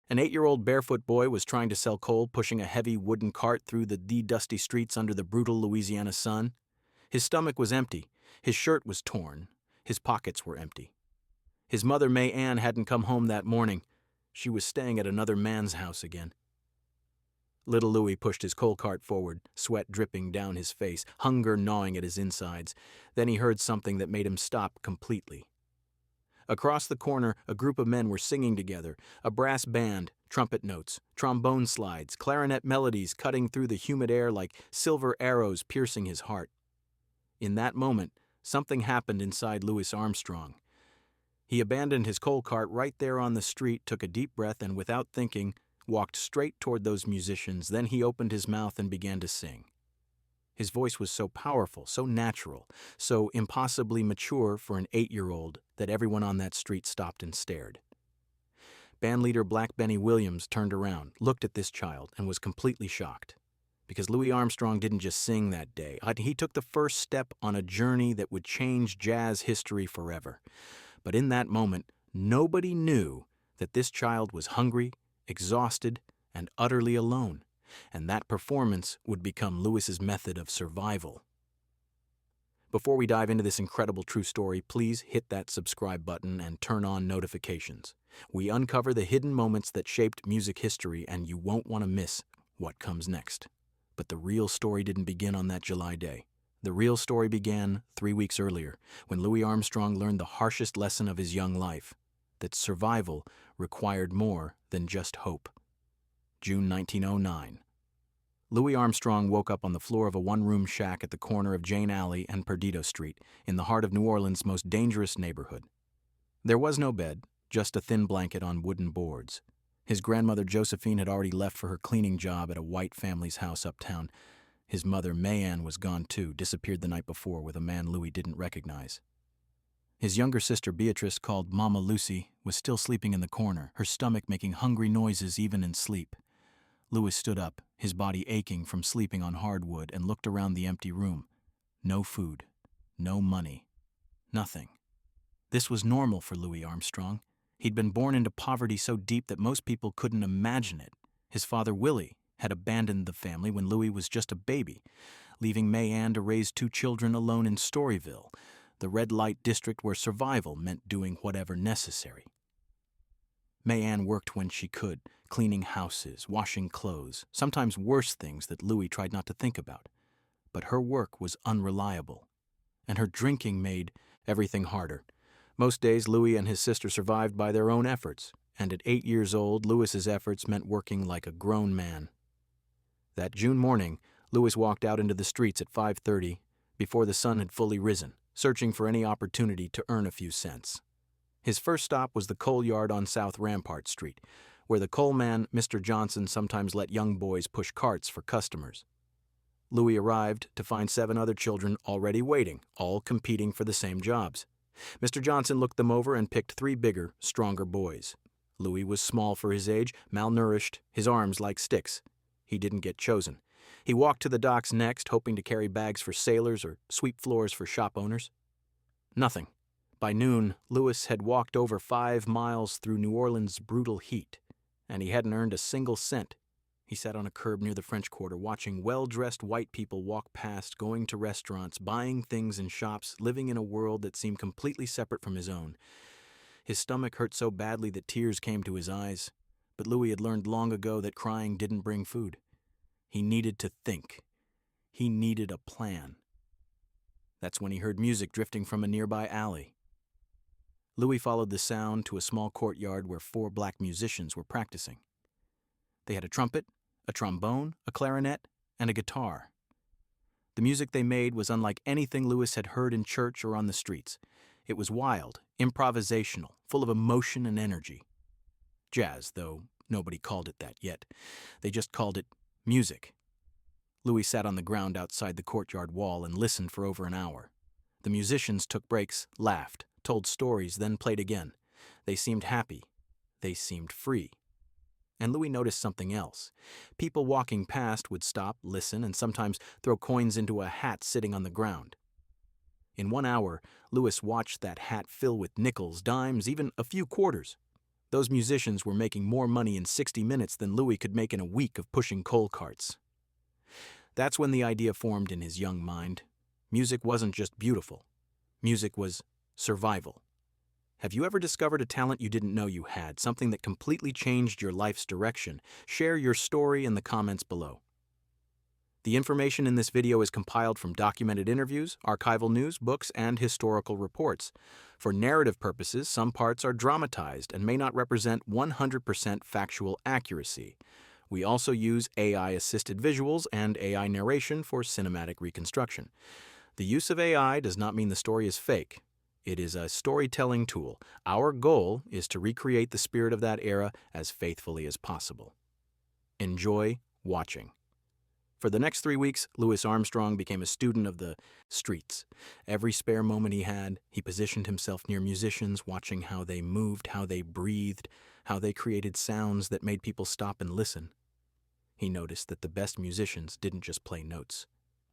An 8-year-old barefoot boy was trying to sell coal, pushing a heavy wooden cart through the dusty streets under the brutal Louisiana sun. His stomach was empty, his shirt was torn, his pockets were empty. His mother, May Ann, hadn't come home that morning. She was staying at another man's house again. Little Louis pushed his coal cart forward, sweat dripping down his face, hunger gnawing at his insides. Then he heard something that made him stop completely. Across the corner, a group of men were singing together, a brass band, trumpet notes, trombone slides, clarinet melodies cutting through the humid air like silver arrows piercing his heart. In that moment, something happened inside Louis Armstrong. He abandoned his coal cart right there on the street, took a deep breath, and without thinking, walked straight toward those musicians. Then he opened his mouth and began to sing. His voice was so powerful, so natural, so impossibly mature for an 8-year-old that everyone on that street stopped and stared. Bandleader Black Benny Williams turned around, looked at this child, and was completely shocked. Because Louis Armstrong didn't just sing that day. He took the first step on a journey that would change jazz history forever. But in that moment, nobody knew that this child was hungry, exhausted, and utterly alone. And that performance would become Louis's method of survival. Before we dive into this incredible true story, please hit that subscribe button and turn on notifications. We uncover the hidden moments that shaped music history, and you won't want to miss what comes next. But the real story didn't begin on that July day. The real story began 3 weeks earlier, when Louis Armstrong learned the harshest lesson of his young life, that survival required more than just hope. June 1909. Louis Armstrong woke up on the floor of a one-room shack at the corner of Jane Alley and Perdido Street, in the heart of New Orleans' most dangerous neighborhood. There was no bed, just a thin blanket on wooden boards. His grandmother Josephine had already left for her cleaning job at a white family's house uptown. His mother, May Ann, was gone too, disappeared the night before with a man Louis didn't recognize. His younger sister Beatrice, called Mama Lucy, was still sleeping in the corner, her stomach making hungry noises even in sleep. Louis stood up, his body aching from sleeping on hardwood, and looked around the empty room. No food, no money, nothing. This was normal for Louis Armstrong. He'd been born into poverty so deep that most people couldn't imagine it. His father, Willie, had abandoned the family when Louis was just a baby, leaving May Ann to raise 2 children alone in Storyville, the red light district where survival meant doing whatever necessary. May Ann worked when she could, cleaning houses, washing clothes, sometimes worse things that Louis tried not to think about. But her work was unreliable, and her drinking made everything harder. Most days, Louis and his sister survived by their own efforts, and at 8 years old, Louis's efforts meant working like a grown man. That June morning, Louis walked out into the streets at 5:30, before the sun had fully risen, searching for any opportunity to earn a few cents. His first stop was the coal yard on South Rampart Street, where the coal man, Mr. Johnson, sometimes let young boys push carts for customers. Louis arrived to find 7 other children already waiting, all competing for the same jobs. Mr. Johnson looked them over and picked 3 bigger, stronger boys. Louis was small for his age, malnourished, his arms like sticks. He didn't get chosen. He walked to the docks next, hoping to carry bags for sailors or sweep floors for shop owners. Nothing. By noon, Louis had walked over 5 miles through New Orleans' brutal heat, and he hadn't earned a single cent. He sat on a curb near the French Quarter, watching well-dressed white people walk past, going to restaurants, buying things in shops, living in a world that seemed completely separate from his own. His stomach hurt so badly that tears came to his eyes, but Louis had learned long ago that crying didn't bring food. He needed to think. He needed a plan. That's when he heard music drifting from a nearby alley. Louis followed the sound to a small courtyard where 4 black musicians were practicing. They had a trumpet, a trombone, a clarinet, and a guitar. The music they made was unlike anything Louis had heard in church or on the streets. It was wild, improvisational, full of emotion and energy. Jazz, though nobody called it that yet. They just called it music. Louis sat on the ground outside the courtyard wall and listened for over an hour. The musicians took breaks, laughed, told stories, then played again. They seemed happy. They seemed free. And Louis noticed something else. People walking past would stop, listen, and sometimes throw coins into a hat sitting on the ground. In 1 hour, Louis watched that hat fill with nickels, dimes, even a few quarters. Those musicians were making more money in 60 minutes than Louis could make in a week of pushing coal carts. That's when the idea formed in his young mind. Music wasn't just beautiful. Music was survival. Have you ever discovered a talent you didn't know you had, something that completely changed your life's direction? Share your story in the comments below. The information in this video is compiled from documented interviews, archival news, books, and historical reports. For narrative purposes, some parts are dramatized and may not represent 100% factual accuracy. We also use AI-assisted visuals and AI narration for cinematic reconstruction. The use of AI does not mean the story is fake. It is a storytelling tool. Our goal is to recreate the spirit of that era as faithfully as possible. Enjoy watching. For the next 3 weeks, Louis Armstrong became a student of the streets. Every spare moment he had, he positioned himself near musicians, watching how they moved, how they breathed, how they created sounds that made people stop and listen. He noticed that the best musicians didn't just play notes.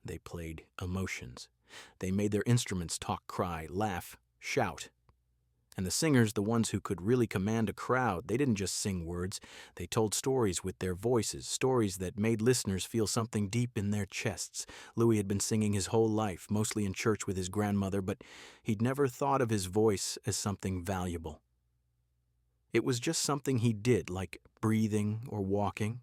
They played emotions. They made their instruments talk, cry, laugh, shout. And the singers, the ones who could really command a crowd, they didn't just sing words. They told stories with their voices, stories that made listeners feel something deep in their chests. Louis had been singing his whole life, mostly in church with his grandmother, but he'd never thought of his voice as something valuable. It was just something he did, like breathing or walking.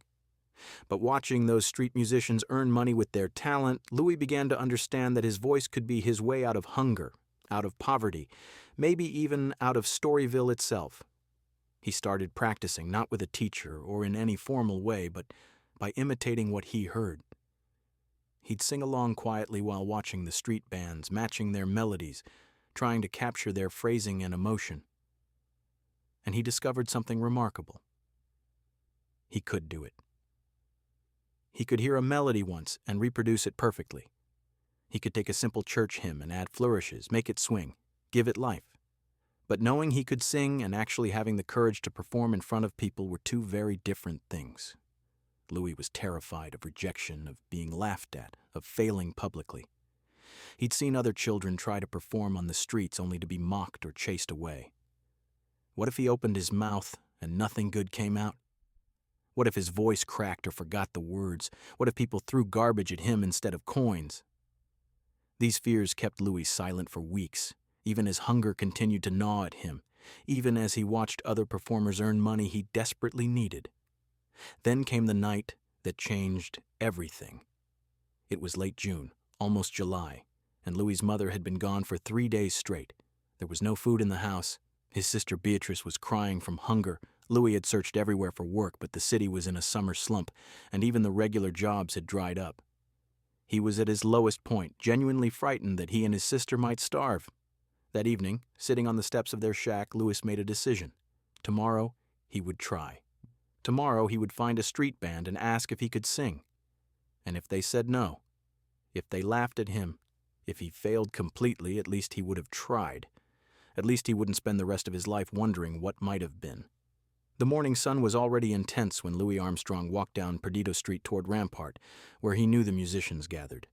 But watching those street musicians earn money with their talent, Louis began to understand that his voice could be his way out of hunger, out of poverty, maybe even out of Storyville itself. He started practicing, not with a teacher or in any formal way, but by imitating what he heard. He'd sing along quietly while watching the street bands, matching their melodies, trying to capture their phrasing and emotion. And he discovered something remarkable. He could do it. He could hear a melody once and reproduce it perfectly. He could take a simple church hymn and add flourishes, make it swing, give it life. But knowing he could sing and actually having the courage to perform in front of people were two very different things. Louis was terrified of rejection, of being laughed at, of failing publicly. He'd seen other children try to perform on the streets only to be mocked or chased away. What if he opened his mouth and nothing good came out? What if his voice cracked or forgot the words? What if people threw garbage at him instead of coins? These fears kept Louis silent for weeks, even as hunger continued to gnaw at him, even as he watched other performers earn money he desperately needed. Then came the night that changed everything. It was late June, almost July, and Louis's mother had been gone for 3 days straight. There was no food in the house. His sister Beatrice was crying from hunger. Louis had searched everywhere for work, but the city was in a summer slump, and even the regular jobs had dried up. He was at his lowest point, genuinely frightened that he and his sister might starve. That evening, sitting on the steps of their shack, Louis made a decision. Tomorrow, he would try. Tomorrow, he would find a street band and ask if he could sing. And if they said no, if they laughed at him, if he failed completely, at least he would have tried. At least he wouldn't spend the rest of his life wondering what might have been. The morning sun was already intense when Louis Armstrong walked down Perdido Street toward Rampart, where he knew the musicians gathered.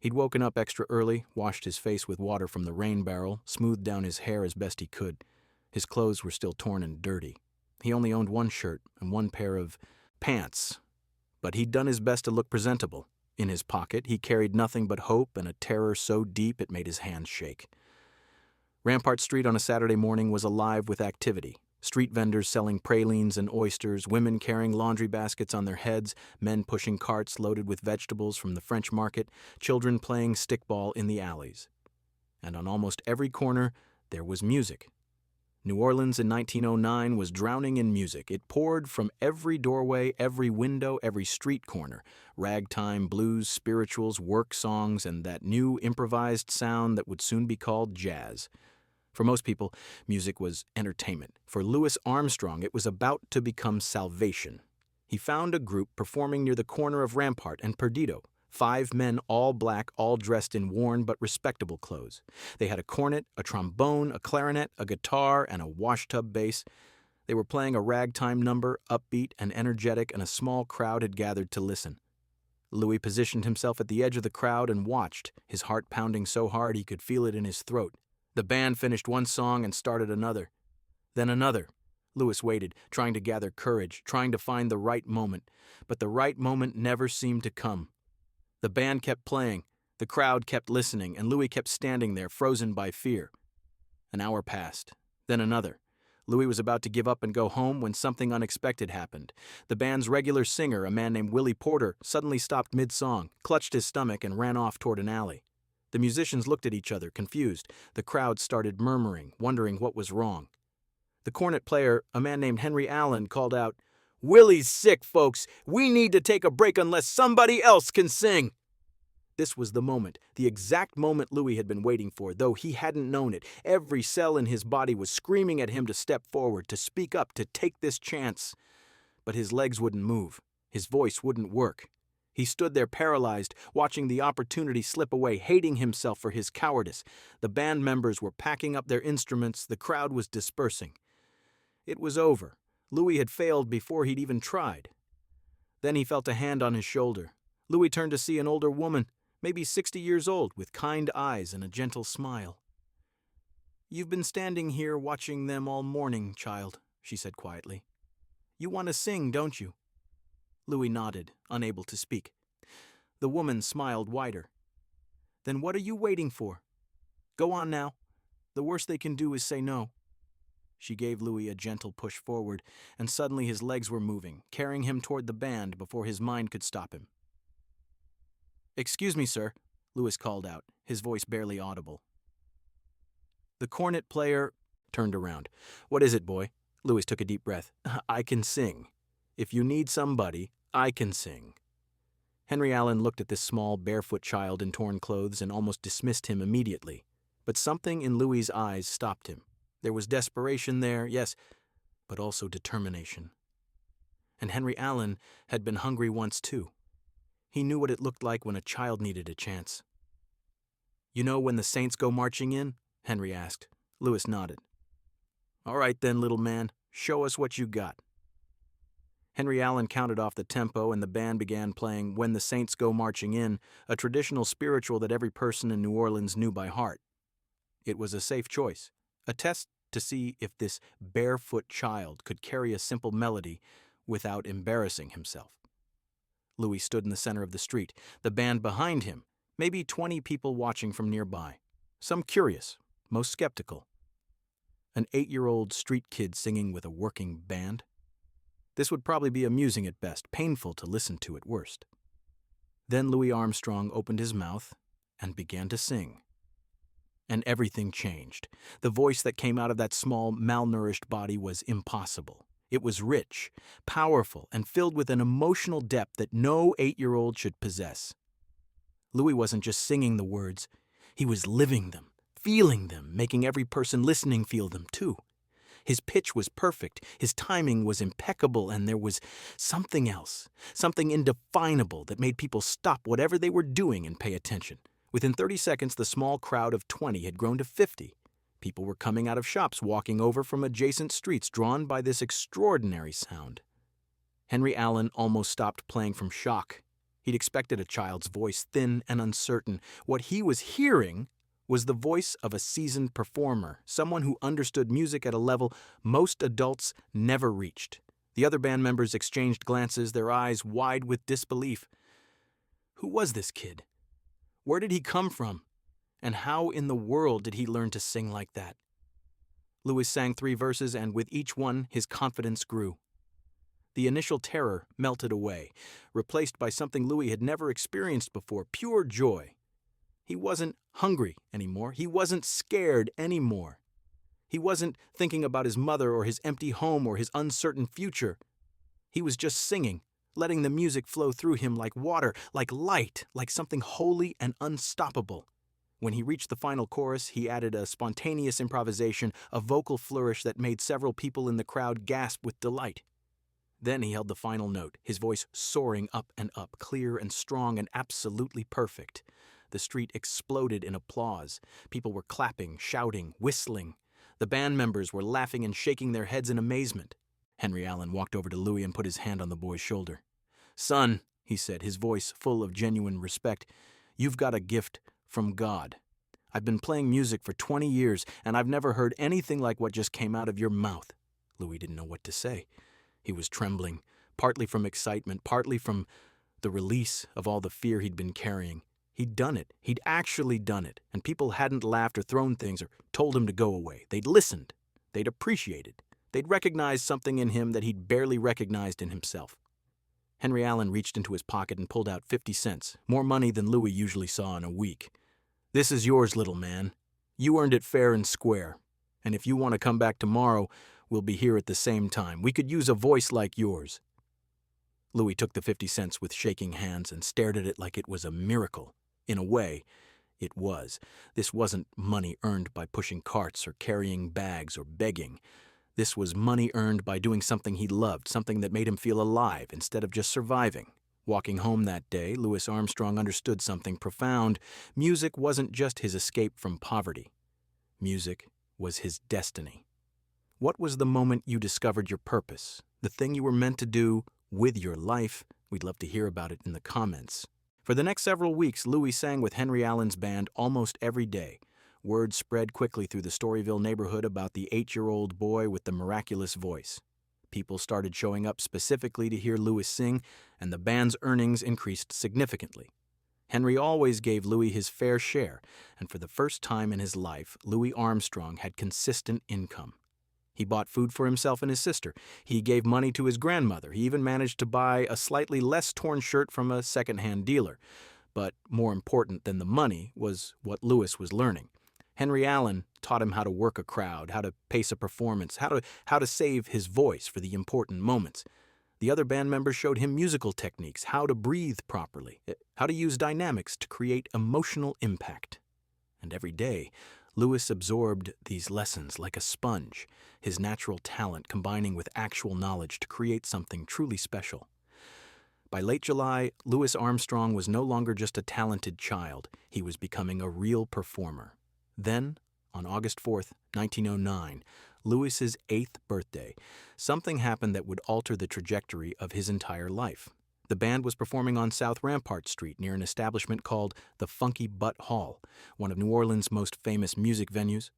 He'd woken up extra early, washed his face with water from the rain barrel, smoothed down his hair as best he could. His clothes were still torn and dirty. He only owned one shirt and one pair of pants, but he'd done his best to look presentable. In his pocket, he carried nothing but hope and a terror so deep it made his hands shake. Rampart Street on a Saturday morning was alive with activity. Street vendors selling pralines and oysters, women carrying laundry baskets on their heads, men pushing carts loaded with vegetables from the French market, children playing stickball in the alleys. And on almost every corner, there was music. New Orleans in 1909 was drowning in music. It poured from every doorway, every window, every street corner. Ragtime, blues, spirituals, work songs, and that new improvised sound that would soon be called jazz. For most people, music was entertainment. For Louis Armstrong, it was about to become salvation. He found a group performing near the corner of Rampart and Perdido. 5 men, all black, all dressed in worn but respectable clothes. They had a cornet, a trombone, a clarinet, a guitar, and a washtub bass. They were playing a ragtime number, upbeat and energetic, and a small crowd had gathered to listen. Louis positioned himself at the edge of the crowd and watched, his heart pounding so hard he could feel it in his throat. The band finished one song and started another, then another. Louis waited, trying to gather courage, trying to find the right moment. But the right moment never seemed to come. The band kept playing, the crowd kept listening, and Louis kept standing there, frozen by fear. An hour passed, then another. Louis was about to give up and go home when something unexpected happened. The band's regular singer, a man named Willie Porter, suddenly stopped mid-song, clutched his stomach, and ran off toward an alley. The musicians looked at each other, confused. The crowd started murmuring, wondering what was wrong. The cornet player, a man named Henry Allen, called out, "Willie's sick, folks. We need to take a break unless somebody else can sing." This was the moment, the exact moment Louis had been waiting for, though he hadn't known it. Every cell in his body was screaming at him to step forward, to speak up, to take this chance. But his legs wouldn't move. His voice wouldn't work. He stood there paralyzed, watching the opportunity slip away, hating himself for his cowardice. The band members were packing up their instruments. The crowd was dispersing. It was over. Louis had failed before he'd even tried. Then he felt a hand on his shoulder. Louis turned to see an older woman, maybe 60 years old, with kind eyes and a gentle smile. "You've been standing here watching them all morning, child," she said quietly. "You want to sing, don't you?" Louis nodded, unable to speak. The woman smiled wider. "Then what are you waiting for? Go on now. The worst they can do is say no." She gave Louis a gentle push forward, and suddenly his legs were moving, carrying him toward the band before his mind could stop him. "Excuse me, sir," Louis called out, his voice barely audible. The cornet player turned around. "What is it, boy?" Louis took a deep breath. "I can sing. If you need somebody, I can sing." Henry Allen looked at this small, barefoot child in torn clothes and almost dismissed him immediately. But something in Louis's eyes stopped him. There was desperation there, yes, but also determination. And Henry Allen had been hungry once too. He knew what it looked like when a child needed a chance. "You know when the Saints go marching in?" Henry asked. Louis nodded. "All right then, little man, show us what you got." Henry Allen counted off the tempo, and the band began playing "When the Saints Go Marching In," a traditional spiritual that every person in New Orleans knew by heart. It was a safe choice, a test to see if this barefoot child could carry a simple melody without embarrassing himself. Louis stood in the center of the street, the band behind him, maybe 20 people watching from nearby, some curious, most skeptical. An 8-year-old street kid singing with a working band? This would probably be amusing at best, painful to listen to at worst. Then Louis Armstrong opened his mouth and began to sing. And everything changed. The voice that came out of that small, malnourished body was impossible. It was rich, powerful, and filled with an emotional depth that no 8-year-old should possess. Louis wasn't just singing the words, he was living them, feeling them, making every person listening feel them too. His pitch was perfect, his timing was impeccable, and there was something else, something indefinable that made people stop whatever they were doing and pay attention. Within 30 seconds, the small crowd of 20 had grown to 50. People were coming out of shops, walking over from adjacent streets, drawn by this extraordinary sound. Henry Allen almost stopped playing from shock. He'd expected a child's voice, thin and uncertain. What he was hearing was the voice of a seasoned performer, someone who understood music at a level most adults never reached. The other band members exchanged glances, their eyes wide with disbelief. Who was this kid? Where did he come from? And how in the world did he learn to sing like that? Louis sang 3 verses, and with each one, his confidence grew. The initial terror melted away, replaced by something Louis had never experienced before, pure joy. He wasn't hungry anymore. He wasn't scared anymore. He wasn't thinking about his mother or his empty home or his uncertain future. He was just singing, letting the music flow through him like water, like light, like something holy and unstoppable. When he reached the final chorus, he added a spontaneous improvisation, a vocal flourish that made several people in the crowd gasp with delight. Then he held the final note, his voice soaring up and up, clear and strong and absolutely perfect. The street exploded in applause. People were clapping, shouting, whistling. The band members were laughing and shaking their heads in amazement. Henry Allen walked over to Louis and put his hand on the boy's shoulder. "Son," he said, his voice full of genuine respect, "you've got a gift from God. I've been playing music for 20 years, and I've never heard anything like what just came out of your mouth. Louis didn't know what to say. He was trembling, partly from excitement, partly from the release of all the fear he'd been carrying. He'd done it. He'd actually done it. And people hadn't laughed or thrown things or told him to go away. They'd listened. They'd appreciated. They'd recognized something in him that he'd barely recognized in himself. Henry Allen reached into his pocket and pulled out 50 cents, more money than Louis usually saw in a week. "This is yours, little man. You earned it fair and square. And if you want to come back tomorrow, we'll be here at the same time. We could use a voice like yours." Louis took the 50 cents with shaking hands and stared at it like it was a miracle. In a way, it was. This wasn't money earned by pushing carts or carrying bags or begging. This was money earned by doing something he loved, something that made him feel alive instead of just surviving. Walking home that day, Louis Armstrong understood something profound. Music wasn't just his escape from poverty. Music was his destiny. What was the moment you discovered your purpose, the thing you were meant to do with your life? We'd love to hear about it in the comments. For the next several weeks, Louis sang with Henry Allen's band almost every day. Word spread quickly through the Storyville neighborhood about the 8-year-old boy with the miraculous voice. People started showing up specifically to hear Louis sing, and the band's earnings increased significantly. Henry always gave Louis his fair share, and for the first time in his life, Louis Armstrong had consistent income. He bought food for himself and his sister. He gave money to his grandmother. He even managed to buy a slightly less torn shirt from a second-hand dealer. But more important than the money was what Louis was learning. Henry Allen taught him how to work a crowd, how to pace a performance, how to save his voice for the important moments. The other band members showed him musical techniques, how to breathe properly, how to use dynamics to create emotional impact. And every day, Louis absorbed these lessons like a sponge, his natural talent combining with actual knowledge to create something truly special. By late July, Louis Armstrong was no longer just a talented child. He was becoming a real performer. Then, on August 4th, 1909, Louis's 8th birthday, something happened that would alter the trajectory of his entire life. The band was performing on South Rampart Street near an establishment called the Funky Butt Hall, one of New Orleans' most famous music venues.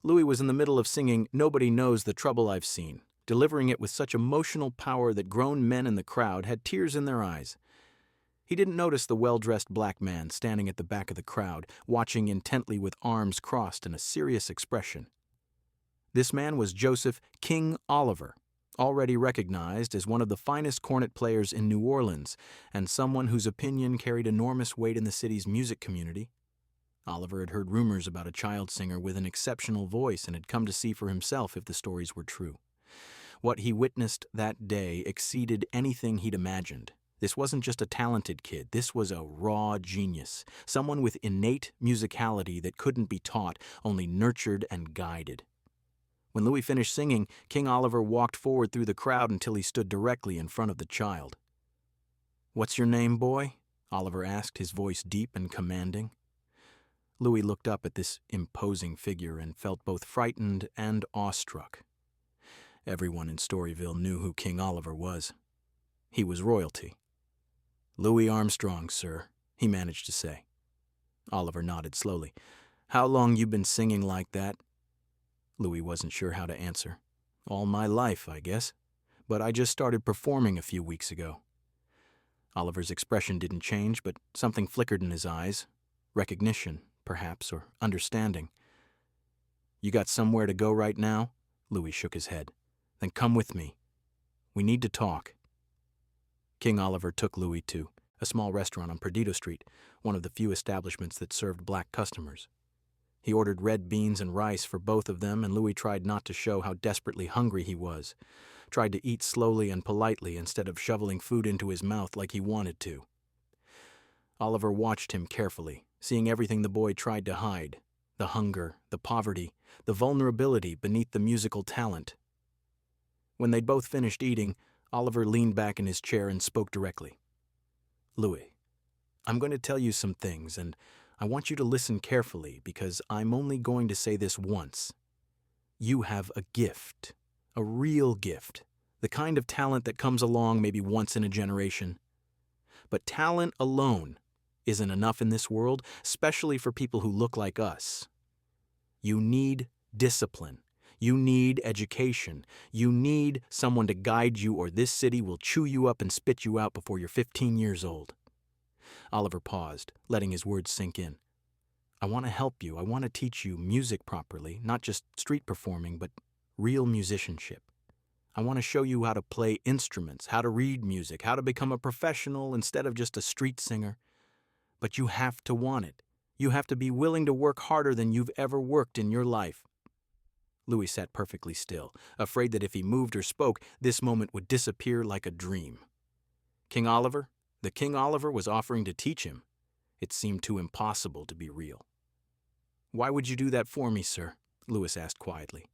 Louis was in the middle of singing "Nobody Knows the Trouble I've Seen," delivering it with such emotional power that grown men in the crowd had tears in their eyes. He didn't notice the well-dressed black man standing at the back of the crowd, watching intently with arms crossed and a serious expression. This man was Joseph "King" Oliver, already recognized as one of the finest cornet players in New Orleans, and someone whose opinion carried enormous weight in the city's music community. Oliver had heard rumors about a child singer with an exceptional voice and had come to see for himself if the stories were true. What he witnessed that day exceeded anything he'd imagined. This wasn't just a talented kid, this was a raw genius, someone with innate musicality that couldn't be taught, only nurtured and guided. When Louis finished singing, King Oliver walked forward through the crowd until he stood directly in front of the child. "What's your name, boy?" Oliver asked, his voice deep and commanding. Louis looked up at this imposing figure and felt both frightened and awestruck. Everyone in Storyville knew who King Oliver was. He was royalty. "Louis Armstrong, sir," he managed to say. Oliver nodded slowly. "How long you been singing like that?" Louis wasn't sure how to answer. "All my life, I guess. But I just started performing a few weeks ago." Oliver's expression didn't change, but something flickered in his eyes. Recognition, perhaps, or understanding. "You got somewhere to go right now?" Louis shook his head. "Then come with me. We need to talk." King Oliver took Louis to a small restaurant on Perdido Street, one of the few establishments that served black customers. He ordered red beans and rice for both of them, and Louis tried not to show how desperately hungry he was, tried to eat slowly and politely instead of shoveling food into his mouth like he wanted to. Oliver watched him carefully, seeing everything the boy tried to hide, the hunger, the poverty, the vulnerability beneath the musical talent. When they'd both finished eating, Oliver leaned back in his chair and spoke directly. "Louis, I'm going to tell you some things, and I want you to listen carefully because I'm only going to say this once. You have a gift, a real gift, the kind of talent that comes along maybe once in a generation. But talent alone isn't enough in this world, especially for people who look like us. You need discipline. You need education. You need someone to guide you, or this city will chew you up and spit you out before you're 15 years old." Oliver paused, letting his words sink in. "I want to help you. I want to teach you music properly, not just street performing, but real musicianship. I want to show you how to play instruments, how to read music, how to become a professional instead of just a street singer. But you have to want it. You have to be willing to work harder than you've ever worked in your life." Louis sat perfectly still, afraid that if he moved or spoke, this moment would disappear like a dream. King Oliver? The King Oliver was offering to teach him. It seemed too impossible to be real. "Why would you do that for me, sir?" Louis asked quietly.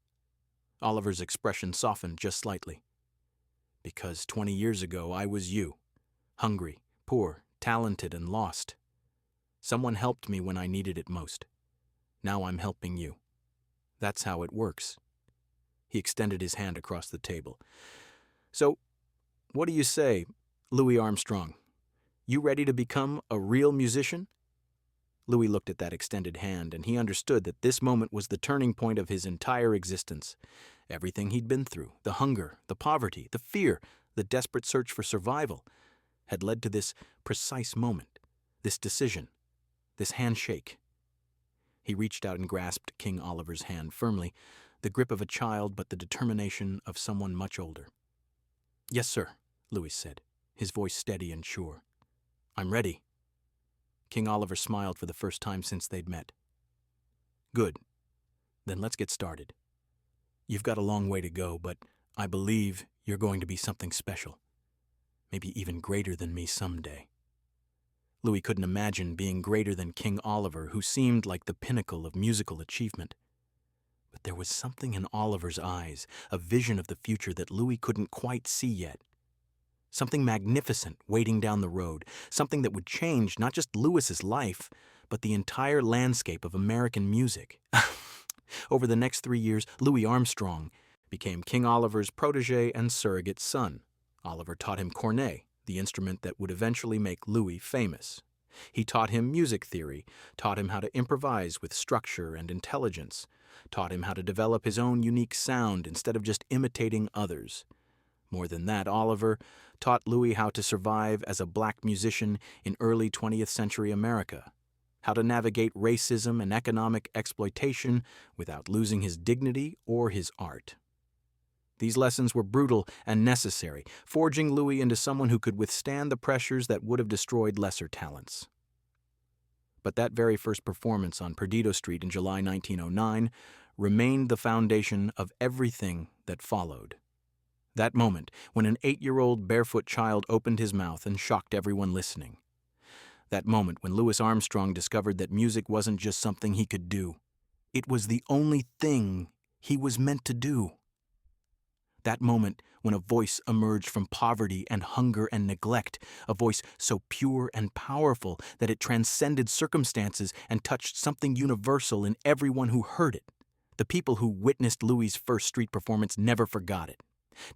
Oliver's expression softened just slightly. "Because 20 years ago I was you. Hungry, poor, talented, and lost. Someone helped me when I needed it most. Now I'm helping you. That's how it works." He extended his hand across the table. "So, what do you say, Louis Armstrong? You ready to become a real musician?" Louis looked at that extended hand, and he understood that this moment was the turning point of his entire existence. Everything he'd been through, the hunger, the poverty, the fear, the desperate search for survival, had led to this precise moment, this decision, this handshake. He reached out and grasped King Oliver's hand firmly, the grip of a child but the determination of someone much older. "Yes, sir," Louis said, his voice steady and sure. "I'm ready." King Oliver smiled for the first time since they'd met. "Good. Then let's get started. You've got a long way to go, but I believe you're going to be something special. Maybe even greater than me someday." Louis couldn't imagine being greater than King Oliver, who seemed like the pinnacle of musical achievement. But there was something in Oliver's eyes, a vision of the future that Louis couldn't quite see yet. Something magnificent waiting down the road, something that would change not just Louis's life, but the entire landscape of American music. Over the next 3 years, Louis Armstrong became King Oliver's protege and surrogate son. Oliver taught him cornet, the instrument that would eventually make Louis famous. He taught him music theory, taught him how to improvise with structure and intelligence, taught him how to develop his own unique sound instead of just imitating others. More than that, Oliver taught Louis how to survive as a black musician in early 20th century America, how to navigate racism and economic exploitation without losing his dignity or his art. These lessons were brutal and necessary, forging Louis into someone who could withstand the pressures that would have destroyed lesser talents. But that very first performance on Perdido Street in July 1909 remained the foundation of everything that followed. That moment when an 8-year-old barefoot child opened his mouth and shocked everyone listening. That moment when Louis Armstrong discovered that music wasn't just something he could do. It was the only thing he was meant to do. That moment when a voice emerged from poverty and hunger and neglect, a voice so pure and powerful that it transcended circumstances and touched something universal in everyone who heard it. The people who witnessed Louis's first street performance never forgot it.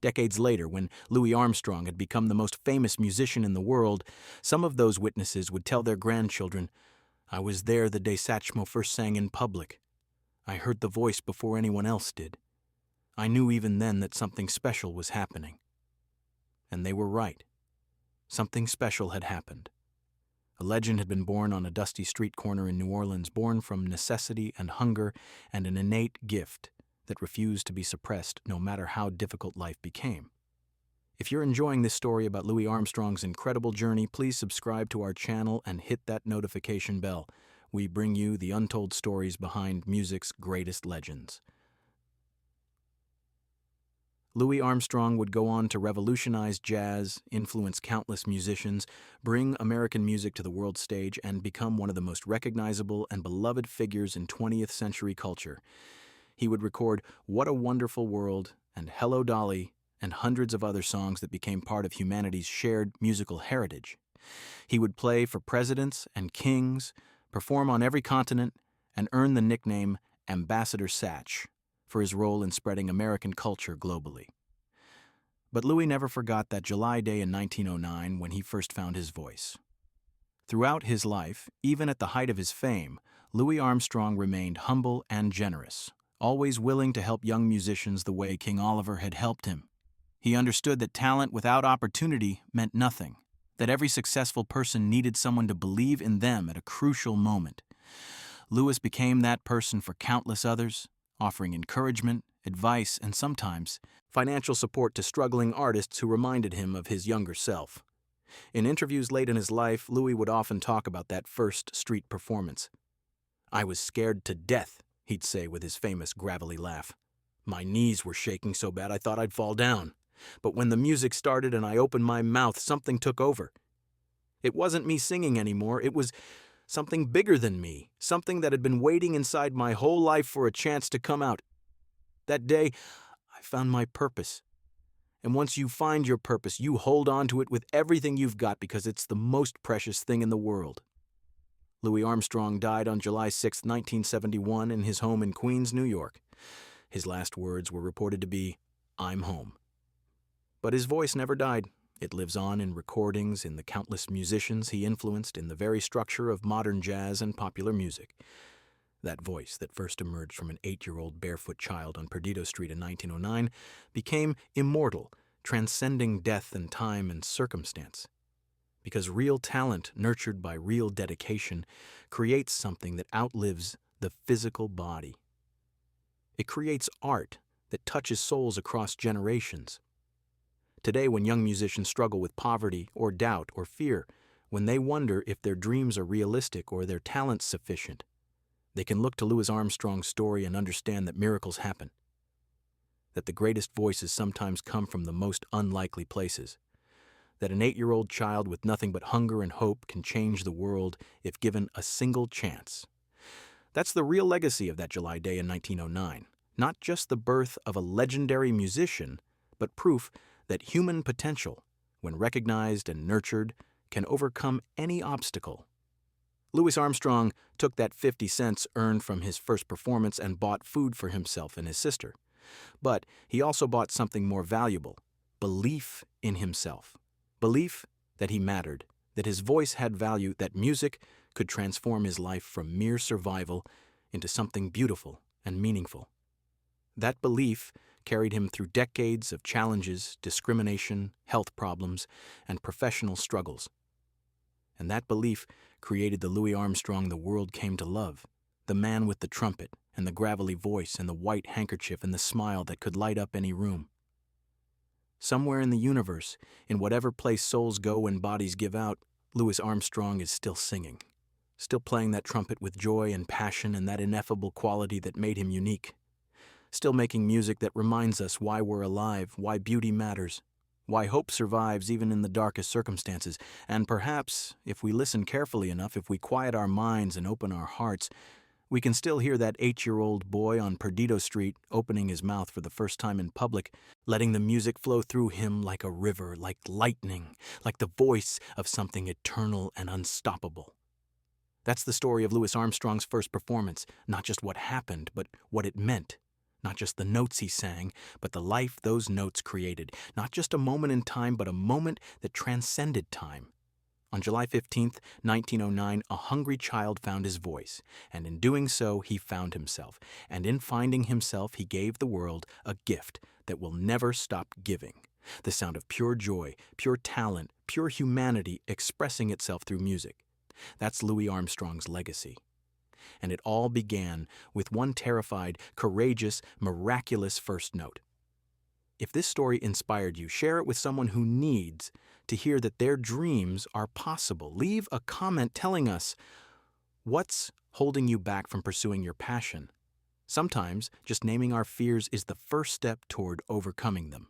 Decades later, when Louis Armstrong had become the most famous musician in the world, some of those witnesses would tell their grandchildren, "I was there the day Satchmo first sang in public. I heard the voice before anyone else did. I knew even then that something special was happening." And they were right. Something special had happened. A legend had been born on a dusty street corner in New Orleans, born from necessity and hunger and an innate gift that refused to be suppressed no matter how difficult life became. If you're enjoying this story about Louis Armstrong's incredible journey, please subscribe to our channel and hit that notification bell. We bring you the untold stories behind music's greatest legends. Louis Armstrong would go on to revolutionize jazz, influence countless musicians, bring American music to the world stage, and become one of the most recognizable and beloved figures in 20th century culture. He would record What a Wonderful World and Hello Dolly and hundreds of other songs that became part of humanity's shared musical heritage. He would play for presidents and kings, perform on every continent, and earn the nickname Ambassador Satch for his role in spreading American culture globally. But Louis never forgot that July day in 1909 when he first found his voice. Throughout his life, even at the height of his fame, Louis Armstrong remained humble and generous, always willing to help young musicians the way King Oliver had helped him. He understood that talent without opportunity meant nothing, that every successful person needed someone to believe in them at a crucial moment. Louis became that person for countless others, offering encouragement, advice, and sometimes financial support to struggling artists who reminded him of his younger self. In interviews late in his life, Louis would often talk about that first street performance. "I was scared to death," he'd say with his famous gravelly laugh. "My knees were shaking so bad I thought I'd fall down. But when the music started and I opened my mouth, something took over. It wasn't me singing anymore, it was something bigger than me, something that had been waiting inside my whole life for a chance to come out. That day, I found my purpose. And once you find your purpose, you hold on to it with everything you've got because it's the most precious thing in the world." Louis Armstrong died on July 6, 1971, in his home in Queens, New York. His last words were reported to be, "I'm home." But his voice never died. It lives on in recordings, in the countless musicians he influenced, in the very structure of modern jazz and popular music. That voice that first emerged from an 8-year-old barefoot child on Perdido Street in 1909 became immortal, transcending death and time and circumstance. Because real talent, nurtured by real dedication, creates something that outlives the physical body. It creates art that touches souls across generations. Today, when young musicians struggle with poverty or doubt or fear, when they wonder if their dreams are realistic or their talents sufficient, they can look to Louis Armstrong's story and understand that miracles happen, that the greatest voices sometimes come from the most unlikely places, that an 8-year-old child with nothing but hunger and hope can change the world if given a single chance. That's the real legacy of that July day in 1909, not just the birth of a legendary musician, but proof that human potential, when recognized and nurtured, can overcome any obstacle. Louis Armstrong took that 50 cents earned from his first performance and bought food for himself and his sister. But he also bought something more valuable: belief in himself. Belief that he mattered, that his voice had value, that music could transform his life from mere survival into something beautiful and meaningful. That belief carried him through decades of challenges, discrimination, health problems, and professional struggles. And that belief created the Louis Armstrong the world came to love, the man with the trumpet and the gravelly voice and the white handkerchief and the smile that could light up any room. Somewhere in the universe, in whatever place souls go when bodies give out, Louis Armstrong is still singing, still playing that trumpet with joy and passion and that ineffable quality that made him unique. Still making music that reminds us why we're alive, why beauty matters, why hope survives even in the darkest circumstances, and perhaps, if we listen carefully enough, if we quiet our minds and open our hearts, we can still hear that 8-year-old boy on Perdido Street opening his mouth for the first time in public, letting the music flow through him like a river, like lightning, like the voice of something eternal and unstoppable. That's the story of Louis Armstrong's first performance, not just what happened, but what it meant. Not just the notes he sang, but the life those notes created. Not just a moment in time, but a moment that transcended time. On July 15th, 1909, a hungry child found his voice, and in doing so, he found himself. And in finding himself, he gave the world a gift that will never stop giving. The sound of pure joy, pure talent, pure humanity expressing itself through music. That's Louis Armstrong's legacy. And it all began with one terrified, courageous, miraculous first note. If this story inspired you, share it with someone who needs to hear that their dreams are possible. Leave a comment telling us what's holding you back from pursuing your passion. Sometimes just naming our fears is the first step toward overcoming them.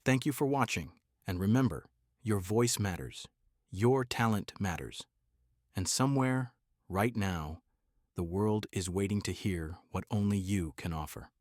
Thank you for watching, and remember, your voice matters, your talent matters, and somewhere, right now, the world is waiting to hear what only you can offer.